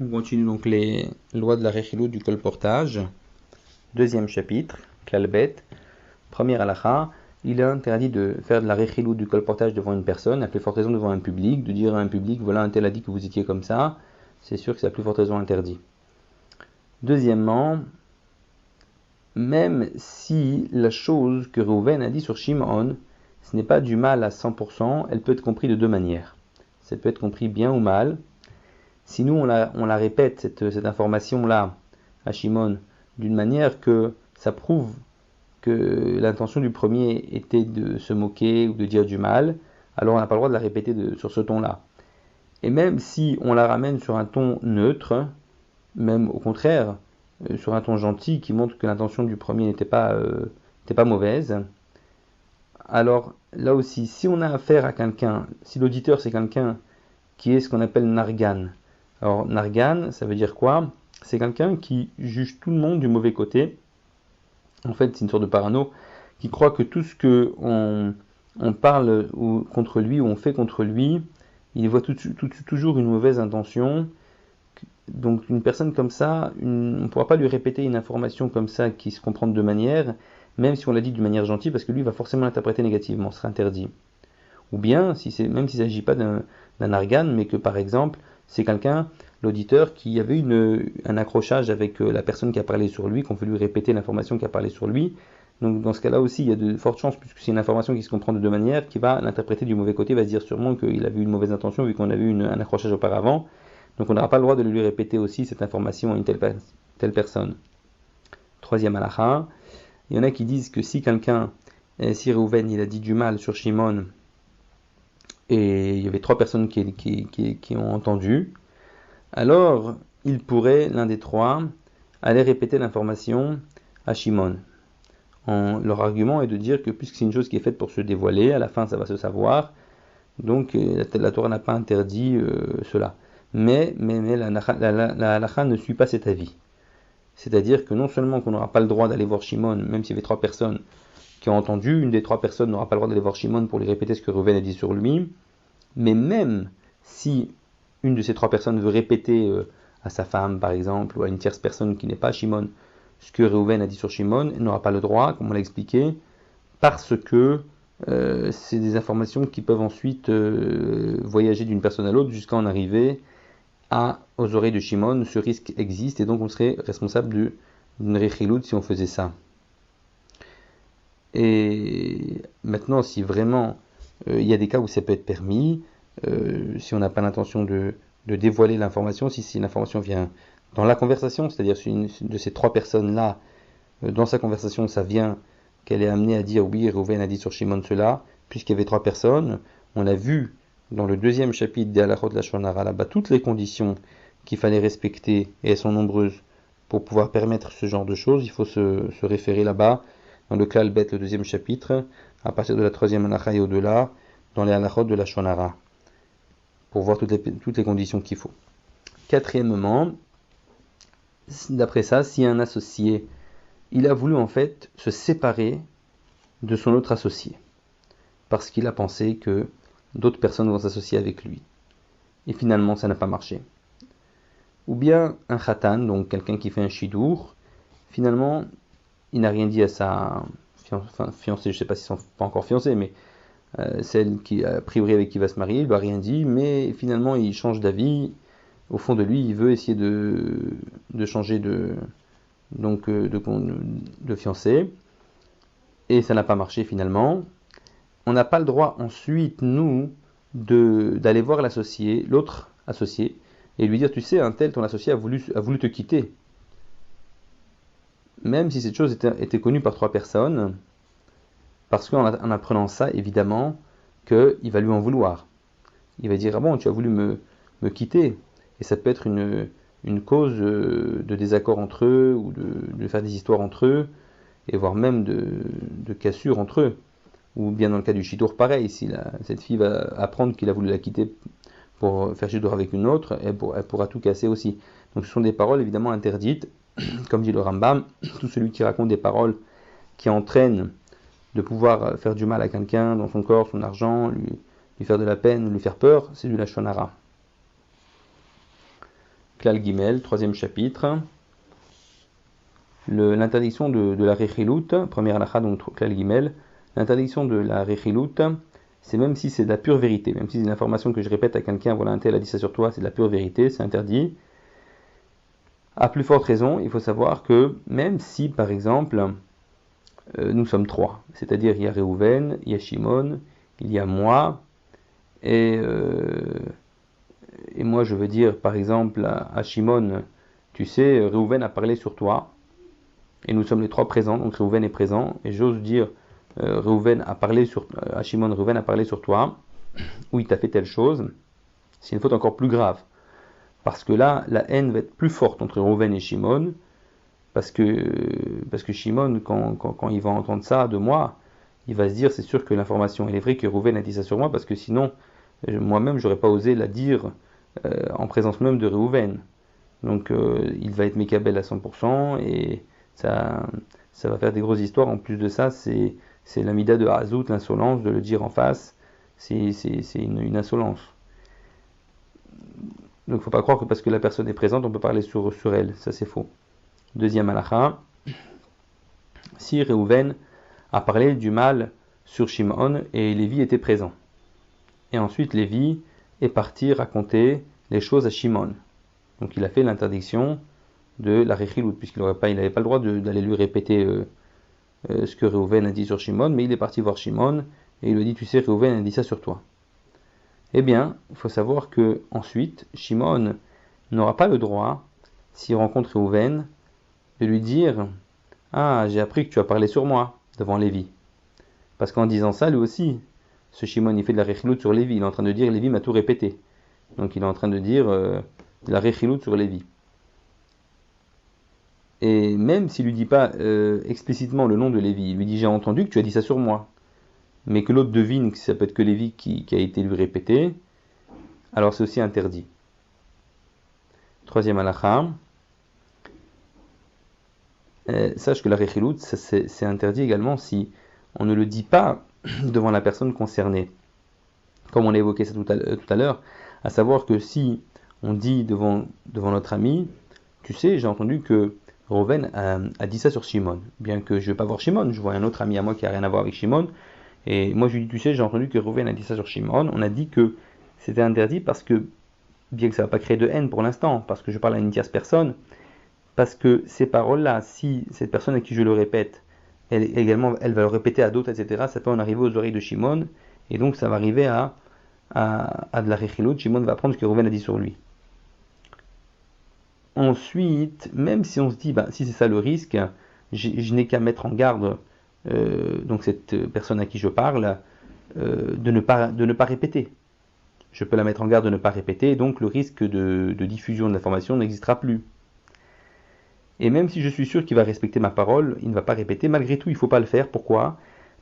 On continue donc les lois de la Rechilou du colportage. Deuxième chapitre, Kalbet. Première halakha, il est interdit de faire de la Rechilou du colportage devant une personne, à plus forte raison devant un public, de dire à un public, voilà, un tel a dit que vous étiez comme ça, c'est sûr que c'est à plus forte raison interdit. Deuxièmement, même si la chose que Reuven a dit sur Shimon, ce n'est pas du mal à 100%, elle peut être comprise de deux manières. Ça peut être compris bien ou mal. Si nous on la répète, cette information-là, à Shimon, d'une manière que ça prouve que l'intention du premier était de se moquer ou de dire du mal, alors on n'a pas le droit de la répéter sur ce ton-là. Et même si on la ramène sur un ton neutre, même au contraire, sur un ton gentil qui montre que l'intention du premier n'était pas mauvaise, alors là aussi, si on a affaire à quelqu'un, si l'auditeur c'est quelqu'un qui est ce qu'on appelle Nargan. Alors Nargan, ça veut dire quoi? C'est quelqu'un qui juge tout le monde du mauvais côté. En fait, c'est une sorte de parano qui croit que tout ce que on parle contre lui ou on fait contre lui, il voit toujours une mauvaise intention. Donc une personne comme ça, on ne pourra pas lui répéter une information comme ça qui se comprend de deux manières, même si on l'a dit d'une manière gentille, parce que lui va forcément l'interpréter négativement, ce sera interdit. Ou bien, même s'il ne s'agit pas d'un argan, mais que par exemple, c'est quelqu'un, l'auditeur, qui avait un accrochage avec la personne qui a parlé sur lui, qu'on veut lui répéter l'information qui a parlé sur lui. Donc dans ce cas-là aussi, il y a de fortes chances, puisque c'est une information qui se comprend de deux manières, qui va l'interpréter du mauvais côté, va se dire sûrement qu'il avait eu une mauvaise intention, vu qu'on a eu un accrochage auparavant. Donc on n'aura pas le droit de lui répéter aussi cette information à une telle personne. Troisième halakha, il y en a qui disent que si quelqu'un, si Reuven, il a dit du mal sur Shimon, et il y avait trois personnes qui ont entendu, alors il pourrait, l'un des trois, aller répéter l'information à Shimon. Leur argument est de dire que puisque c'est une chose qui est faite pour se dévoiler, à la fin ça va se savoir, donc la Torah n'a pas interdit cela. Mais la halakha ne suit pas cet avis. C'est-à-dire que non seulement qu'on n'aura pas le droit d'aller voir Shimon, même s'il y avait trois personnes qui ont entendu, une des trois personnes n'aura pas le droit d'aller voir Shimon pour lui répéter ce que Reuven a dit sur lui, mais même si une de ces trois personnes veut répéter à sa femme, par exemple, ou à une tierce personne qui n'est pas Shimon, ce que Reuven a dit sur Shimon, elle n'aura pas le droit, comme on l'a expliqué, parce que c'est des informations qui peuvent ensuite voyager d'une personne à l'autre jusqu'à en arriver aux oreilles de Shimon. Ce risque existe et donc on serait responsable d'une rechilout si on faisait ça. Et maintenant, si vraiment il y a des cas où ça peut être permis, si on n'a pas l'intention de dévoiler l'information, si l'information vient dans la conversation, c'est-à-dire si une de ces trois personnes-là, dans sa conversation, ça vient qu'elle est amenée à dire oui, Reuven a dit sur Shimon cela, puisqu'il y avait trois personnes, on a vu dans le deuxième chapitre des halachot de la Shonara là-bas toutes les conditions qu'il fallait respecter, et elles sont nombreuses, pour pouvoir permettre ce genre de choses. Il faut se référer là-bas, dans le Klal Bet, le deuxième chapitre, à partir de la troisième halacha et au-delà, dans les halachot de la Shonara, pour voir toutes les conditions qu'il faut. Quatrièmement, d'après ça, si un associé, il a voulu en fait se séparer de son autre associé, parce qu'il a pensé que d'autres personnes vont s'associer avec lui. Et finalement, ça n'a pas marché. Ou bien un khatan, donc quelqu'un qui fait un shidour, finalement, il n'a rien dit à sa fiancée, je ne sais pas s'ils ne sont pas encore fiancés, mais celle qui a priori avec qui va se marier, il ne lui a rien dit, mais finalement il change d'avis. Au fond de lui, il veut essayer de changer de fiancé, et ça n'a pas marché finalement. On n'a pas le droit ensuite, nous, d'aller voir l'associé, l'autre associé, et lui dire, tu sais, un tel, ton associé a voulu te quitter. Même si cette chose était connue par trois personnes, parce qu'en apprenant ça, évidemment, qu'il va lui en vouloir. Il va dire, ah bon, tu as voulu me quitter. Et ça peut être une cause de désaccord entre eux, ou de faire des histoires entre eux, et voire même de cassure entre eux. Ou bien dans le cas du shidour, pareil, si cette fille va apprendre qu'il a voulu la quitter pour faire shidour avec une autre, elle pourra tout casser aussi. Donc ce sont des paroles évidemment interdites, comme dit le Rambam, tout celui qui raconte des paroles qui entraînent de pouvoir faire du mal à quelqu'un dans son corps, son argent, lui faire de la peine, lui faire peur, c'est du lachon hara. Klal Gimel, troisième chapitre. L'interdiction de la Rechilut, première halakha, donc Klal Gimel. L'interdiction de la Rechilut, c'est même si c'est de la pure vérité, même si c'est une information que je répète à quelqu'un, voilà, un tel a dit ça sur toi, c'est de la pure vérité, c'est interdit. À plus forte raison, il faut savoir que même si, par exemple, nous sommes trois, c'est-à-dire il y a Réhouven, il y a Shimon, il y a moi, et moi je veux dire, par exemple, à Shimon, tu sais, Réhouven a parlé sur toi, et nous sommes les trois présents, donc Réhouven est présent, et j'ose dire, Réhouven a parlé à Shimon, Réhouven a parlé sur toi, ou il t'a fait telle chose, c'est une faute encore plus grave. Parce que là, la haine va être plus forte entre Réhouven et Shimon, parce que Shimon, quand il va entendre ça de moi, il va se dire, c'est sûr que l'information elle est vraie, que Réhouven a dit ça sur moi, parce que sinon, moi-même, j'aurais pas osé la dire en présence même de Réhouven. Donc, il va être mécabel à 100%, et ça va faire des grosses histoires. En plus de ça, c'est l'amida de Hazout, l'insolence, de le dire en face, c'est une insolence. Donc il ne faut pas croire que parce que la personne est présente, on peut parler sur elle. Ça c'est faux. Deuxième halakha. Si Réhouven a parlé du mal sur Shimon et Lévi était présent. Et ensuite Lévi est parti raconter les choses à Shimon. Donc il a fait l'interdiction de la Rechilut, puisqu'il n'avait pas le droit d'aller lui répéter ce que Réhouven a dit sur Shimon, mais il est parti voir Shimon et il lui a dit, tu sais, Réhouven a dit ça sur toi. Eh bien, il faut savoir que ensuite, Shimon n'aura pas le droit, s'il rencontre Réhouven, de lui dire « Ah, j'ai appris que tu as parlé sur moi » devant Lévi. Parce qu'en disant ça, lui aussi, ce Shimon, il fait de la Rechilut sur Lévi. Il est en train de dire « Lévi m'a tout répété ». Donc il est en train de dire de la Rechilut sur Lévi. Et même s'il ne lui dit pas explicitement le nom de Lévi, il lui dit « J'ai entendu que tu as dit ça sur moi ». Mais que l'autre devine que ça peut être que Lévi qui a été lui répété, alors c'est aussi interdit. Troisième halakha. Sache que la Rechilut, c'est interdit également si on ne le dit pas devant la personne concernée. Comme on a évoqué ça tout à l'heure, à savoir que si on dit devant notre ami, tu sais, j'ai entendu que Réhouven a dit ça sur Shimon. Bien que je ne vais pas voir Shimon, je vois un autre ami à moi qui n'a rien à voir avec Shimon, et moi je lui dis, tu sais, j'ai entendu que Réhouven a dit ça sur Shimon. On a dit que c'était interdit parce que, bien que ça ne va pas créer de haine pour l'instant, parce que je parle à une tierce personne, parce que ces paroles-là, si cette personne à qui je le répète, elle va le répéter à d'autres, etc., ça peut en arriver aux oreilles de Shimon, et donc ça va arriver à de la Rechilut. Shimon va apprendre ce que Réhouven a dit sur lui. Ensuite, même si on se dit, si c'est ça le risque, je n'ai qu'à mettre en garde donc cette personne à qui je parle, de ne pas répéter. Je peux la mettre en garde de ne pas répéter, donc le risque de diffusion de l'information n'existera plus. Et même si je suis sûr qu'il va respecter ma parole, il ne va pas répéter, malgré tout il ne faut pas le faire. Pourquoi ?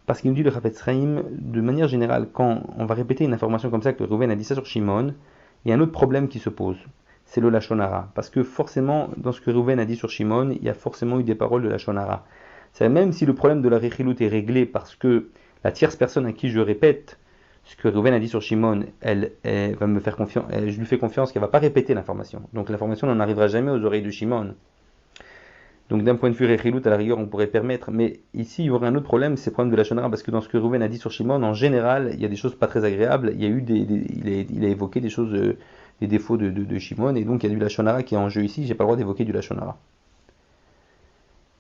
Parce qu'il nous dit le Chafetz Chaim, de manière générale, quand on va répéter une information comme ça, que Réhouven a dit ça sur Shimon, il y a un autre problème qui se pose, c'est le Lachon Hara. Parce que forcément, dans ce que Réhouven a dit sur Shimon, il y a forcément eu des paroles de Lachon Hara. C'est même si le problème de la Rechilut est réglé parce que la tierce personne à qui je répète ce que Réhouven a dit sur Shimon, elle va me faire confiance, je lui fais confiance qu'elle ne va pas répéter l'information. Donc l'information n'en arrivera jamais aux oreilles de Shimon. Donc d'un point de vue Rechilut, à la rigueur, on pourrait permettre, mais ici il y aurait un autre problème, c'est le problème de la Shonara, parce que dans ce que Réhouven a dit sur Shimon, en général, il y a des choses pas très agréables, il y a eu il a évoqué des choses, des défauts de Shimon, et donc il y a du Lachon Hara qui est en jeu ici, j'ai pas le droit d'évoquer du Lachon Hara.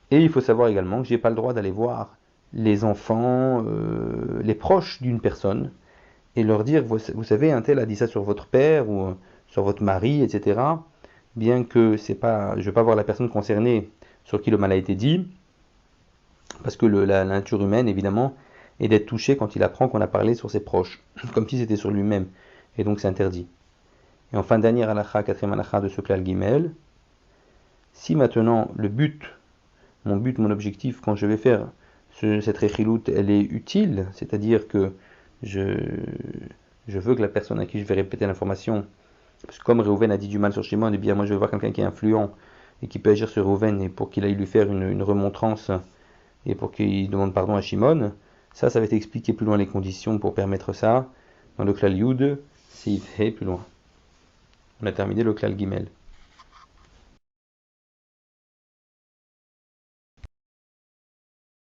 Et il faut savoir également que j'ai pas le droit d'aller voir les enfants, les proches d'une personne, et leur dire, vous savez, un tel a dit ça sur votre père, ou sur votre mari, etc., bien que je ne vais pas voir la personne concernée sur qui le mal a été dit, parce que la nature humaine, évidemment, est d'être touchée quand il apprend qu'on a parlé sur ses proches, comme si c'était sur lui-même, et donc c'est interdit. Et enfin, dernière halakha, quatrième halakha de ce Klal Gimel, si maintenant mon objectif, quand je vais faire cette Rechilut, elle est utile, c'est-à-dire que je veux que la personne à qui je vais répéter l'information, parce que comme Réhouven a dit du mal sur Shimon, et bien moi je vais voir quelqu'un qui est influent et qui peut agir sur Réhouven et pour qu'il aille lui faire une remontrance et pour qu'il demande pardon à Shimon, ça va être expliqué plus loin les conditions pour permettre ça dans le Klal Yud, Sif He plus loin. On a terminé le Klal Gimel.